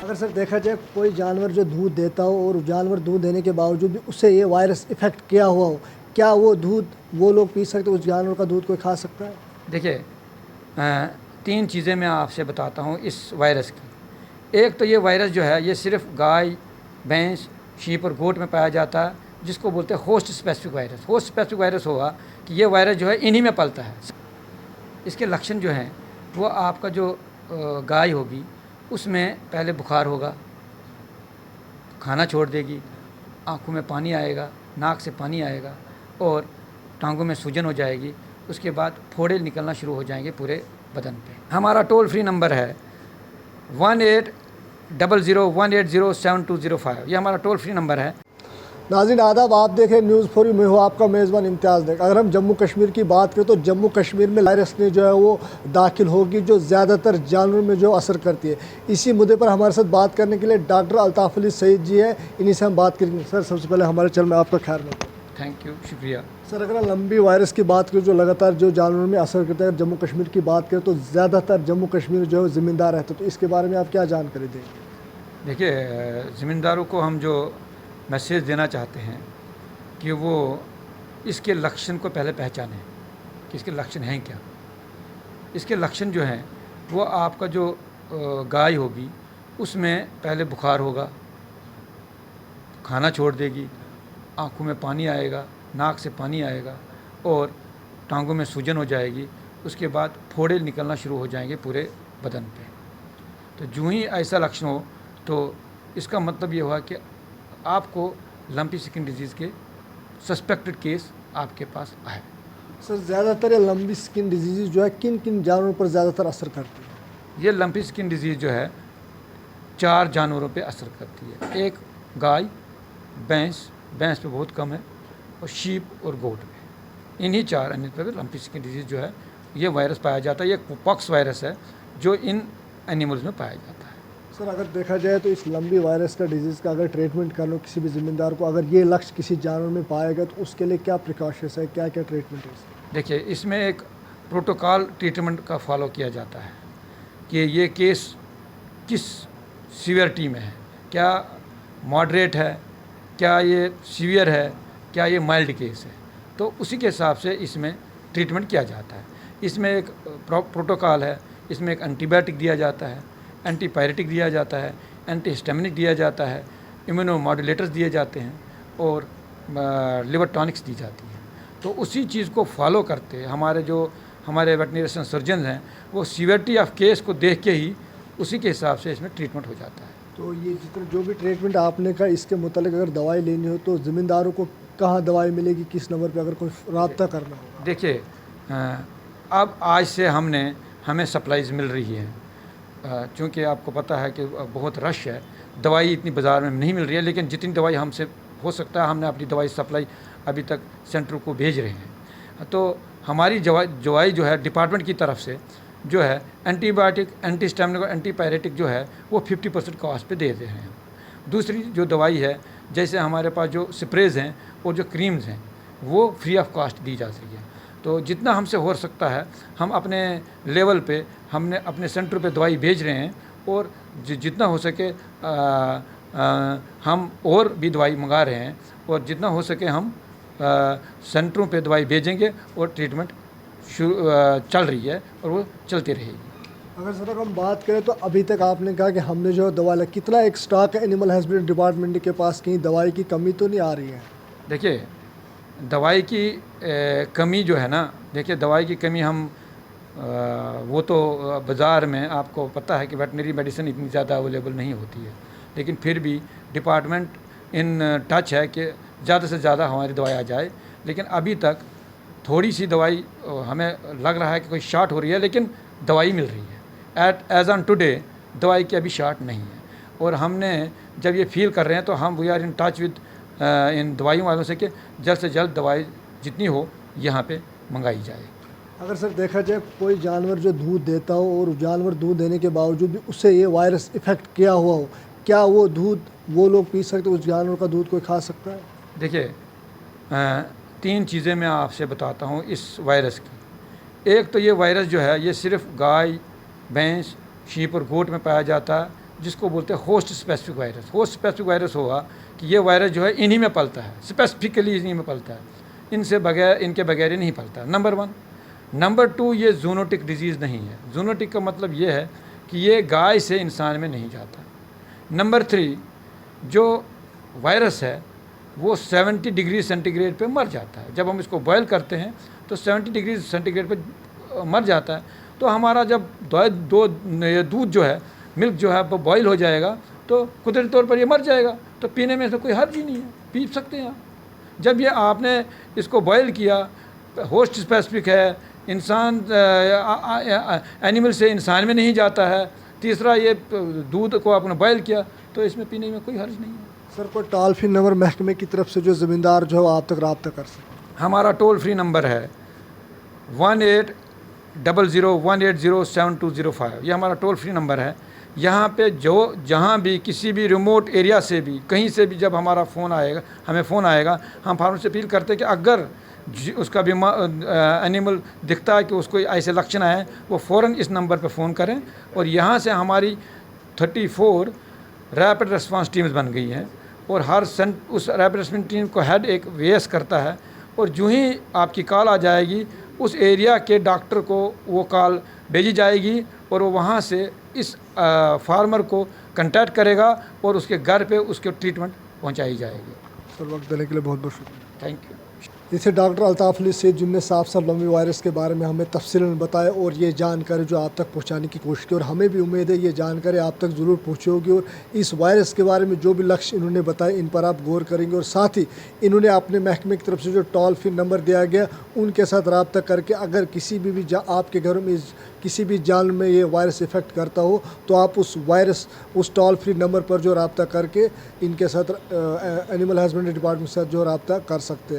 अगर सर देखा जाए कोई जानवर जो दूध देता हो और जानवर दूध देने के बावजूद भी उससे ये वायरस इफेक्ट किया हुआ हो, क्या वो दूध वो लोग पी सकते, उस जानवर का दूध कोई खा सकता है? देखिए, तीन चीज़ें मैं आपसे बताता हूँ इस वायरस की। एक तो ये वायरस जो है ये सिर्फ गाय, भैंस, शीप और गोट में पाया जाता है, जिसको बोलते हैं host specific virus. Host specific virus होगा कि ये वायरस जो है इन्हीं में पलता है। इसके लक्षण जो हैं वो आपका जो गाय होगी उसमें पहले बुखार होगा, खाना छोड़ देगी, आँखों में पानी आएगा, नाक से पानी आएगा और टांगों में सूजन हो जाएगी। उसके बाद फोड़े निकलना शुरू हो जाएंगे पूरे बदन पे। हमारा टोल फ्री नंबर है 1800180720 ये हमारा टोल फ्री नंबर है। नाज़रीन आदाब, आप देखें न्यूज़ फॉर यू, मैं हूँ आपका मेज़बान इम्तियाज़ देख। अगर हम जम्मू कश्मीर की बात करें तो जम्मू कश्मीर में वायरस ने जो है वो दाखिल होगी, जो ज़्यादातर जानवरों में जो असर करती है। इसी मुद्दे पर हमारे साथ बात करने के लिए डॉक्टर अल्ताफ़ अली सईद जी है, इन्हीं से हम बात करेंगे। सर सबसे पहले हमारे चैनल में आपका खैर मकदम। थैंक यू, शुक्रिया। सर अगर लंबी वायरस की बात करें जो लगातार जो जानवरों में असर करता है, जम्मू कश्मीर की बात करें तो ज़्यादातर जम्मू कश्मीर जो है ज़िम्मेदार रहता है, तो इसके बारे में आप क्या जानकारी देंगे? देखिए, ज़िम्मेदारों को हम जो मैसेज देना चाहते हैं कि वो इसके लक्षण को पहले पहचानें कि इसके लक्षण हैं क्या। इसके लक्षण जो हैं वो आपका जो गाय होगी उसमें पहले बुखार होगा, खाना छोड़ देगी, आँखों में पानी आएगा, नाक से पानी आएगा और टांगों में सूजन हो जाएगी। उसके बाद फोड़े निकलना शुरू हो जाएंगे पूरे बदन पे। तो जो ही ऐसा लक्षण हो तो इसका मतलब ये हुआ कि आपको लंपी स्किन डिजीज़ के सस्पेक्टेड केस आपके पास आए। सर ज़्यादातर ये लंबी स्किन डिजीज़ जो है किन किन जानवरों पर ज़्यादातर असर करती है? ये लंपी स्किन डिजीज़ जो है 4 जानवरों पे असर करती है। एक गाय, भैंस पे बहुत कम है, और शीप और गोट पे। इन्हीं 4 अन्य पे लंपी स्किन डिजीज़ जो है ये वायरस पाया जाता है। ये पॉक्स वायरस है जो इन एनिमल्स में पाया जाता है। सर अगर देखा जाए तो इस लंबी वायरस का डिजीज़ का अगर ट्रीटमेंट कर लो किसी भी ज़िम्मेदार को, अगर ये लक्ष्य किसी जानवर में पाया गया तो उसके लिए क्या प्रिकॉशंस है, क्या क्या ट्रीटमेंट है? देखिए, इसमें एक प्रोटोकॉल ट्रीटमेंट का फॉलो किया जाता है कि ये केस किस सीवियरिटी में है, क्या मॉडरेट है, क्या ये सीवियर है, क्या ये माइल्ड केस है। तो उसी के हिसाब से इसमें ट्रीटमेंट किया जाता है। इसमें एक प्रोटोकॉल है, इसमें एक एंटीबायोटिक दिया जाता है, एंटीपायरेटिक दिया जाता है, एंटीहिस्टामिनिक दिया जाता है, इम्यूनोमॉड्यूलेटर्स दिए जाते हैं और लिवर टॉनिक्स दी जाती है। तो उसी चीज़ को फॉलो करते हमारे वेटरनरी सर्जन हैं वो सीवियरिटी ऑफ केस को देख के ही उसी के हिसाब से इसमें ट्रीटमेंट हो जाता है। तो ये जितना जो भी ट्रीटमेंट आपने कहा इसके मुतालिक अगर दवाई लेनी हो तो ज़िम्मेदारों को कहाँ दवाई मिलेगी, किस नंबर पे अगर कोई रब्ता करना हो? देखिए, अब आज से हमें सप्लाईज मिल रही है, चूँकि आपको पता है कि बहुत रश है, दवाई इतनी बाज़ार में नहीं मिल रही है, लेकिन जितनी दवाई हमसे हो सकता है हमने अपनी दवाई सप्लाई अभी तक सेंटर को भेज रहे हैं। तो हमारी दवाई जो है डिपार्टमेंट की तरफ से जो है एंटीबायोटिक, एंटीहिस्टामिनिक और एंटीपायरेटिक जो है वो 50% कॉस्ट पे दे रहे हैं। दूसरी जो दवाई है, जैसे हमारे पास जो स्प्रेज हैं और जो क्रीम्स हैं वो फ्री ऑफ कॉस्ट दी जा रही है। तो जितना हमसे हो सकता है हम अपने लेवल पे हमने अपने सेंटर पे दवाई भेज रहे हैं और जितना हो सके हम और भी दवाई मंगा रहे हैं और जितना हो सके हम सेंटरों पे दवाई भेजेंगे और ट्रीटमेंट चल रही है और वो चलती रहेगी। अगर सर हम बात करें तो अभी तक आपने कहा कि हमने जो दवा लिया, कितना एक स्टॉक है एनिमल हस्बेंड्री डिपार्टमेंट के पास, कहीं दवाई की कमी तो नहीं आ रही है? देखिए, दवाई की कमी जो है ना, देखिए दवाई की कमी हम वो तो बाज़ार में आपको पता है कि वेटनरी मेडिसिन इतनी ज़्यादा अवेलेबल नहीं होती है, लेकिन फिर भी डिपार्टमेंट इन टच है कि ज़्यादा से ज़्यादा हमारी दवाई आ जाए। लेकिन अभी तक थोड़ी सी दवाई हमें लग रहा है कि कोई शॉर्ट हो रही है, लेकिन दवाई मिल रही है। एज ऑन टुडे दवाई की अभी शॉर्ट नहीं है और हमने जब ये फील कर रहे हैं तो हम we are in touch with इन दवाइयों वालों से कि जल्द से जल्द दवाई जितनी हो यहाँ पे मंगाई जाए। अगर सर देखा जाए कोई जानवर जो दूध देता हो और जानवर दूध देने के बावजूद भी उससे ये वायरस इफेक्ट किया हुआ हो, क्या वो दूध वो लोग पी सकते, उस जानवर का दूध कोई खा सकता है? देखिए, 3 चीज़ें मैं आपसे बताता हूँ इस वायरस की। एक तो ये वायरस जो है ये सिर्फ गाय, भैंस, शीप और गोट में पाया जाता है, जिसको बोलते हैं host specific virus. Host specific virus होगा कि ये वायरस जो है इन्हीं में पलता है, स्पेसिफिकली इन्हीं में पलता है, इनके बगैर ही नहीं पलता, नंबर 1। नंबर 2, ये जूनोटिक डिजीज़ नहीं है। जूनोटिक का मतलब ये है कि ये गाय से इंसान में नहीं जाता। नंबर 3, जो वायरस है वो 70 डिग्री सेंटीग्रेड पे मर जाता है। जब हम इसको बॉयल करते हैं तो 70 डिग्री सेंटीग्रेड पे मर जाता है। तो हमारा जब दूध जो है, मिल्क जो है वो बॉयल हो जाएगा तो कुदरती तौर पर ये मर जाएगा, तो पीने में तो कोई हर्ज ही नहीं है, पी सकते हैं आप। जब ये आपने इसको बॉयल किया, होस्ट स्पेसिफिक है, इंसान एनिमल से इंसान में नहीं जाता है, तीसरा ये दूध को आपने बॉयल किया, तो इसमें पीने में कोई हर्ज नहीं है। सर कोई टोल फ्री नंबर महकमे की तरफ से जो ज़मींदार जो है आप तक रब्ता कर सकते? हमारा टोल फ्री नंबर है 180018072005। ये हमारा टोल फ्री नंबर है। यहाँ पे जहाँ भी किसी भी रिमोट एरिया से भी कहीं से भी जब हमारा फ़ोन आएगा, हमें फ़ोन आएगा, हम फार्मर से अपील करते हैं कि अगर उसका एनिमल दिखता है कि उसको ऐसे लक्षण आए, वो फ़ौरन इस नंबर पे फ़ोन करें। और यहाँ से हमारी 34 रैपिड रेस्पॉन्स टीम्स बन गई हैं और उस रैपिड रेस्पॉन्स टीम को हेड एक वीएस करता है, और जो ही आपकी कॉल आ जाएगी उस एरिया के डॉक्टर को वो कॉल भेजी जाएगी और वो वहाँ से इस फार्मर को कांटेक्ट करेगा और उसके घर पे उसके ट्रीटमेंट पहुँचाई जाएगी। सर वक्त देने के लिए बहुत बहुत शुक्रिया। Thank you. इसे डॉक्टर अल्ताफ़ अली सैद जिनने साफ साफ लम्बी वायरस के बारे में हमें तफसीलन बताया और ये जानकारी जो आप तक पहुंचाने की कोशिश की, और हमें भी उम्मीद है ये जानकारी आप तक ज़रूर पहुंची होगी और इस वायरस के बारे में जो भी लक्ष्य इन्होंने बताए इन पर आप गौर करेंगे। और साथ ही इन्होंने अपने महकमे की तरफ से जो टोल फ्री नंबर दिया गया उनके साथ रब्ता करके अगर किसी भी आपके घर में किसी भी जानवर में ये वायरस इफ़ेक्ट करता हो तो आप उस टोल फ्री नंबर पर जो रब्ता करके इनके साथ एनिमल हस्बेंड्री डिपार्टमेंट के साथ जो रब्ता कर सकते हैं।